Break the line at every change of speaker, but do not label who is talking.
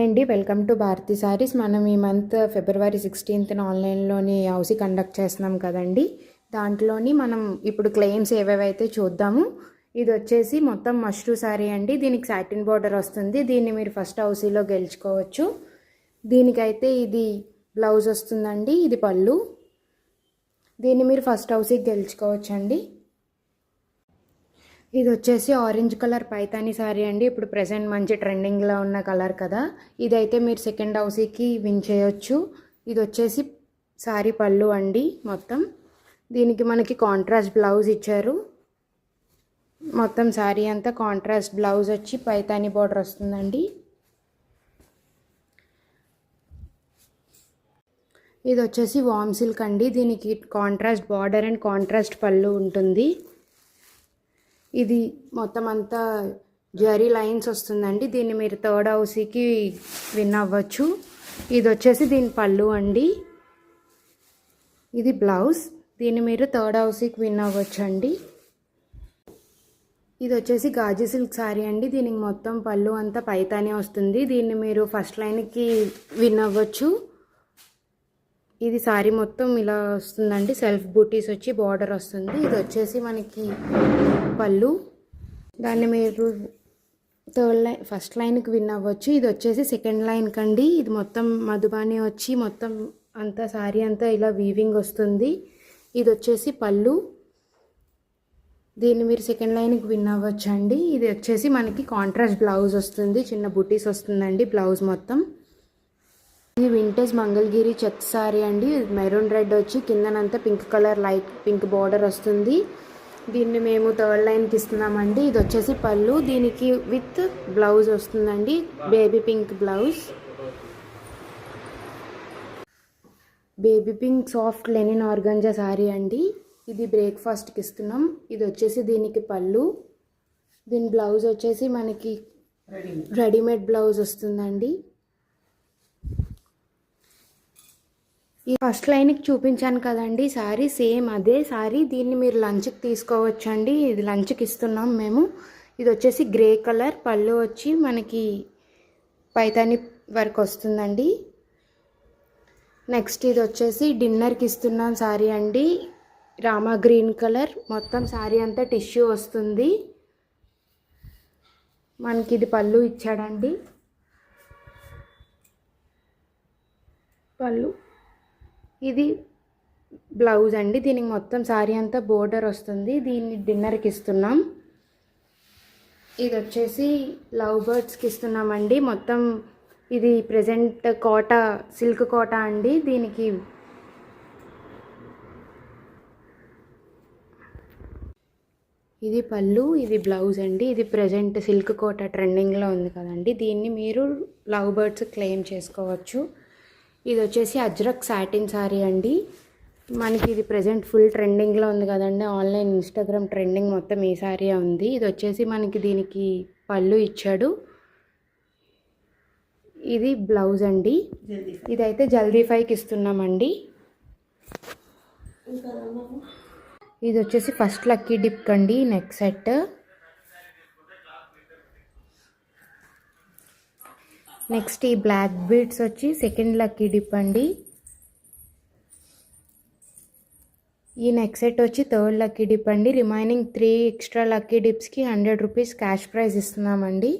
Hi అండి, welcome to Bharati saris. మనం ఈ మంత్ ఫిబ్రవరి 16th ఆన్లైన్లోని హౌసీ కండక్ట్ చేస్తున్నాం కదండి. దాంట్లోని మనం ఇప్పుడు క్లెయిమ్స్ ఏవేవైతే చూద్దాము. ఇది వచ్చేసి మొత్తం మష్రూ సారీ అండి. దీనికి సాటిన్ బార్డర్ వస్తుంది. దీన్ని మీరు ఫస్ట్ హౌసీలో గెలుచుకోవచ్చు. దీనికైతే ఇది బ్లౌజ్ వస్తుందండి, ఇది పళ్ళు. దీన్ని మీరు ఫస్ట్ హౌసీకి గెలుచుకోవచ్చండి. ఇది వచ్చేసి ఆరెంజ్ కలర్ పైతాని సారీ అండి. ఇప్పుడు ప్రెసెంట్ మంచి ట్రెండింగ్లో ఉన్న కలర్ కదా. ఇదైతే మీరు సెకండ్ హౌసీకి విన్ చేయొచ్చు. ఇది వచ్చేసి సారీ పళ్ళు అండి మొత్తం. దీనికి మనకి కాంట్రాస్ట్ బ్లౌజ్ ఇచ్చారు. మొత్తం సారీ అంతా కాంట్రాస్ట్ బ్లౌజ్ వచ్చి పైతాని బార్డర్ వస్తుందండి. ఇది వచ్చేసి వామ్ సిల్క్ అండి. దీనికి కాంట్రాస్ట్ బార్డర్ అండ్ కాంట్రాస్ట్ పళ్ళు ఉంటుంది. ఇది మొత్తం అంతా జరీ లైన్స్ వస్తుందండి. దీన్ని మీరు థర్డ్ హౌసీకి విన్ అవ్వచ్చు. ఇది వచ్చేసి దీని పళ్ళు అండి, ఇది బ్లౌజ్. దీన్ని మీరు థర్డ్ హౌసీకి విన్ అవ్వచ్చు అండి. ఇది వచ్చేసి గాజీ సిల్క్ సారీ అండి. దీనికి మొత్తం పళ్ళు అంతా పైతానే వస్తుంది. దీన్ని మీరు ఫస్ట్ లైన్కి విన్ అవ్వచ్చు. ఇది సారీ మొత్తం ఇలా వస్తుందండి. సెల్ఫ్ బూటీస్ వచ్చి బార్డర్ వస్తుంది. ఇది వచ్చేసి మనకి పళ్ళు. దాన్ని మీరు థర్డ్ లైన్ ఫస్ట్ లైన్కి విన్ అవ్వచ్చు. ఇది వచ్చేసి సెకండ్ లైన్ కండి. ఇది మొత్తం మధుబాని వచ్చి మొత్తం అంతా సారీ అంతా ఇలా వీవింగ్ వస్తుంది. ఇది వచ్చేసి పళ్ళు. దీన్ని మీరు సెకండ్ లైన్కి విన్ అవ్వచ్చు అండి. ఇది వచ్చేసి మనకి కాంట్రాస్ట్ బ్లౌజ్ వస్తుంది. చిన్న బూటీస్ వస్తుందండి బ్లౌజ్ మొత్తం. ఇది వింటేజ్ మంగళగిరి చెక్ సారీ అండి. మెరూన్ రెడ్ వచ్చి కిందనంతా pink colour light pink border వస్తుంది. దీన్ని మేము థర్డ్ లైన్కి ఇస్తున్నామండి. ఇది వచ్చేసి పళ్ళు. దీనికి విత్ బ్లౌజ్ వస్తుందండి, baby pink blouse. Baby pink soft Lenin organza sorry అండి. ఇది బ్రేక్ఫాస్ట్కి ఇస్తున్నాం. ఇది వచ్చేసి దీనికి పళ్ళు. దీని బ్లౌజ్ వచ్చేసి మనకి రెడీమేడ్ బ్లౌజ్ వస్తుందండి. ఈ ఫస్ట్ లైన్కి చూపించాను కదండి సారీ, సేమ్ అదే సారీ. దీన్ని మీరు లంచ్కి తీసుకోవచ్చండి. ఇది లంచ్కి ఇస్తున్నాం మేము. ఇది వచ్చేసి గ్రే కలర్, పళ్ళు వచ్చి మనకి పైతాని వర్క్ వస్తుందండి. నెక్స్ట్ ఇది వచ్చేసి డిన్నర్కి ఇస్తున్నాం సారీ అండి. రామా గ్రీన్ కలర్, మొత్తం సారీ అంతా టిష్యూ వస్తుంది. మనకి ఇది పళ్ళు ఇచ్చాడండి, పళ్ళు. ఇది బ్లౌజ్ అండి. దీనికి మొత్తం సారీ అంతా బోర్డర్ వస్తుంది. దీన్ని డిన్నర్కి ఇస్తున్నాం. ఇది వచ్చేసి లవ్ బర్డ్స్కి ఇస్తున్నామండి. మొత్తం ఇది ప్రెజెంట్ కోటా సిల్క్ కోటా అండి. దీనికి ఇది పళ్ళు, ఇది బ్లౌజ్ అండి. ఇది ప్రెజెంట్ సిల్క్ కోటా ట్రెండింగ్లో ఉంది కదండి. దీన్ని మీరు లవ్ బర్డ్స్ క్లెయిమ్ చేసుకోవచ్చు. ఇది వచ్చేసి అజ్రక్ సాటిన్ సారీ అండి. మనకి ఇది ప్రెజెంట్ ఫుల్ ట్రెండింగ్లో ఉంది కదండి. ఆన్లైన్ ఇన్స్టాగ్రామ్ ట్రెండింగ్ మొత్తం ఈ సారీ ఉంది. ఇది వచ్చేసి మనకి దీనికి పళ్ళు ఇచ్చాడు. ఇది బ్లౌజ్ అండి. ఇదైతే జల్దీ ఫైకి ఇస్తున్నామండి. ఇది వచ్చేసి ఫస్ట్ లక్కీ డిప్ అండి, నెక్ సెట్. నెక్స్ట్ ఈ బ్లాక్ బీడ్స్ వచ్చి సెకండ్ లక్కీ డిప్ అండి. ఈ నెక్ సెట్ వచ్చి థర్డ్ లక్కీ డిప్ అండి. రిమైనింగ్ 3 ఎక్స్ట్రా లక్కీ డిప్స్కి 100 రూపీస్ క్యాష్ ప్రైజ్ ఇస్తున్నామండి.